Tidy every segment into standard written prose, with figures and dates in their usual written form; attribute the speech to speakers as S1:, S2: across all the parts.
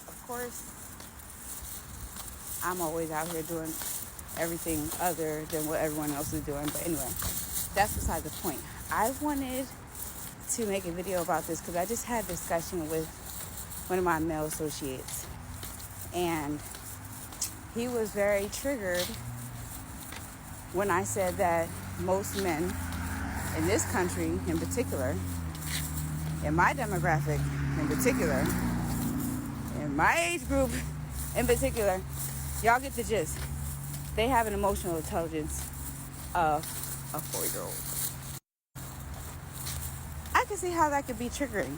S1: of course, I'm always out here doing everything other than what everyone else is doing. But anyway, that's beside the point. I wanted to make a video about this because I just had a discussion with one of my male associates, and he was very triggered when I said that most men in this country in particular, in my demographic in particular, in my age group in particular, y'all get the gist. They have an emotional intelligence of a 4-year-old. I can see how that could be triggering.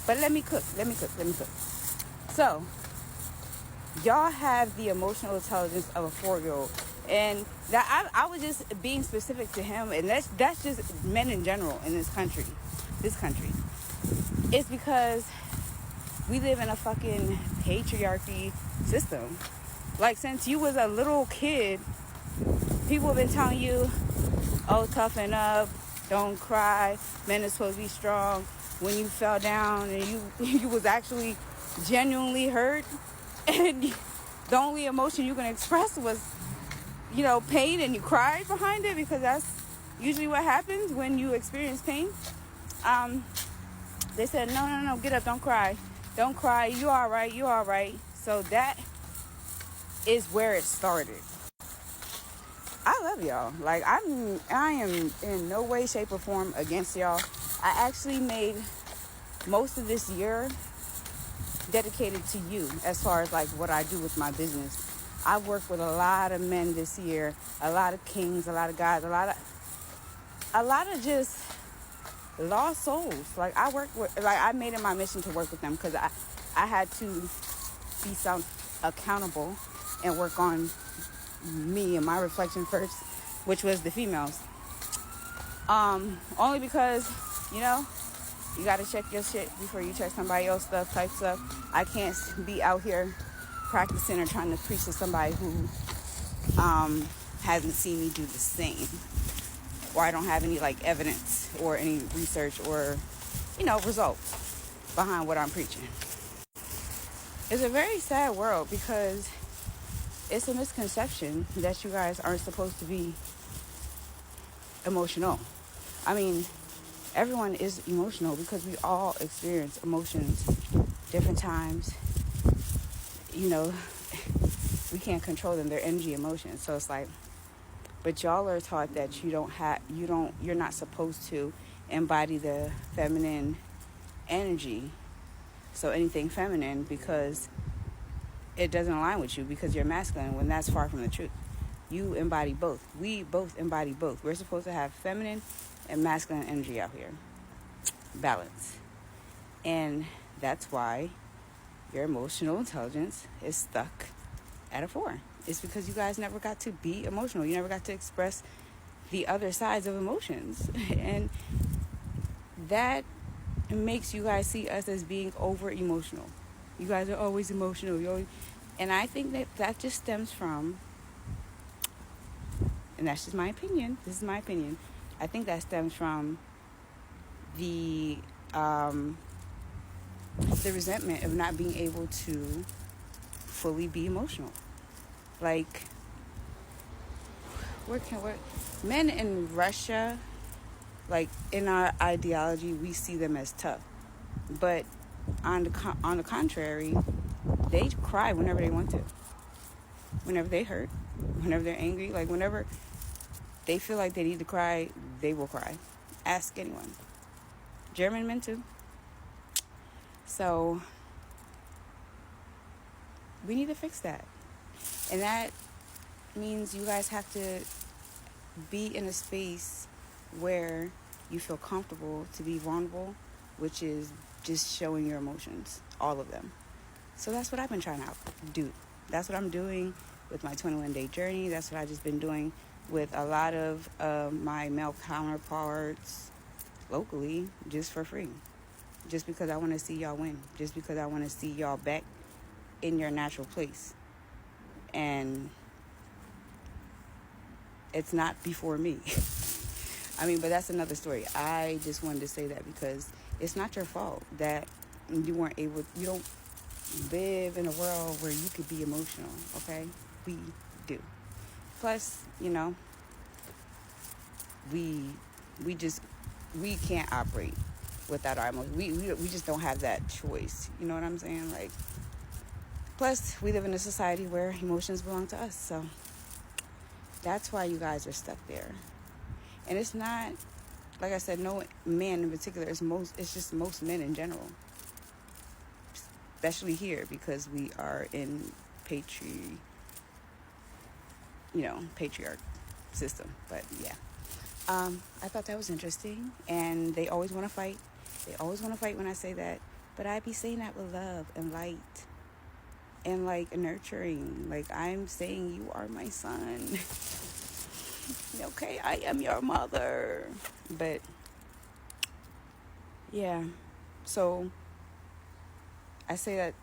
S1: But let me cook. So, y'all have the emotional intelligence of a 4-year-old. And that I was just being specific to him, and that's just men in general in this country. It's because we live in a fucking patriarchy system. Like, since you was a little kid, people have been telling you, oh, toughen up, don't cry, men are supposed to be strong. When you fell down and you was actually genuinely hurt, and the only emotion you can express was, pain, and you cried behind it, because that's usually what happens when you experience pain. They said, no, get up, don't cry, you all right. So that is where it started. I love y'all. Like, I am in no way, shape, or form against y'all. I actually made most of this year dedicated to you as far as like what I do with my business. I work with a lot of men this year, a lot of kings, a lot of guys, a lot of just lost souls. Like, I made it my mission to work with them, because I had to be accountable and work on me and my reflection first, which was the females. Only because, you got to check your shit before you check somebody else's stuff, type stuff. I can't be out here practicing or trying to preach to somebody who hasn't seen me do the same, or I don't have any like evidence or any research or results behind what I'm preaching. It's a very sad world, because it's a misconception that you guys aren't supposed to be emotional. I mean, everyone is emotional because we all experience emotions different times. We can't control them. They're energy emotions. So it's like, but y'all are taught that you're not supposed to embody the feminine energy. So anything feminine, because it doesn't align with you, because you're masculine, when that's far from the truth. You embody both. We both embody both. We're supposed to have feminine and masculine energy out here. Balance. And that's why your emotional intelligence is stuck at a 4. It's because you guys never got to be emotional. You never got to express the other sides of emotions. And that makes you guys see us as being over emotional. You guys are always emotional. And I think that just stems from, and that's just my opinion. This is my opinion. I think that stems from the resentment of not being able to fully be emotional. Like, men in Russia, like, in our ideology, we see them as tough. But on the contrary, they cry whenever they want to. Whenever they hurt, whenever they're angry, like whenever they feel like they need to cry, they will cry. Ask anyone. German men too. So we need to fix that. And that means you guys have to be in a space where you feel comfortable to be vulnerable, which is just showing your emotions, all of them. So that's what I've been trying to do. That's what I'm doing with my 21-day journey. That's what I've just been doing with a lot of my male counterparts locally, just for free. Just because I want to see y'all win. Just because I want to see y'all back in your natural place. And it's not before me. I mean, but that's another story. I just wanted to say that because it's not your fault that you weren't able, live in a world where you could be emotional, okay? We do. Plus, we we just we can't operate without our emotions. We just don't have that choice. You know what I'm saying? Like, plus we live in a society where emotions belong to us. So that's why you guys are stuck there. And it's not, like I said, no man in particular. It's just most men in general, especially here because we are in patriarch system. But yeah, I thought that was interesting. And they always want to fight. They always want to fight when I say that. But I be saying that with love and light and like nurturing. Like, I'm saying you are my son. Okay, I am your mother. But yeah, so I say that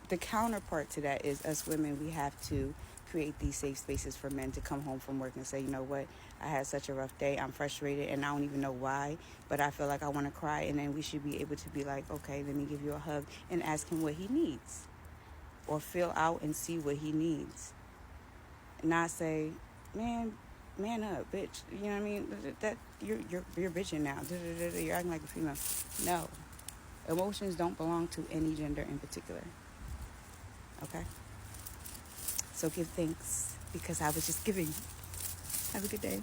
S1: the counterpart to that is us women, we have to create these safe spaces for men to come home from work and say, you know what, I had such a rough day, I'm frustrated, and I don't even know why, but I feel like I want to cry. And then we should be able to be like, okay, let me give you a hug and ask him what he needs, or fill out and see what he needs. Not say, man up, bitch. You know what I mean? That you're bitching now. You're acting like a female. No, emotions don't belong to any gender in particular. Okay? So give thanks because I was just giving. Have a good day.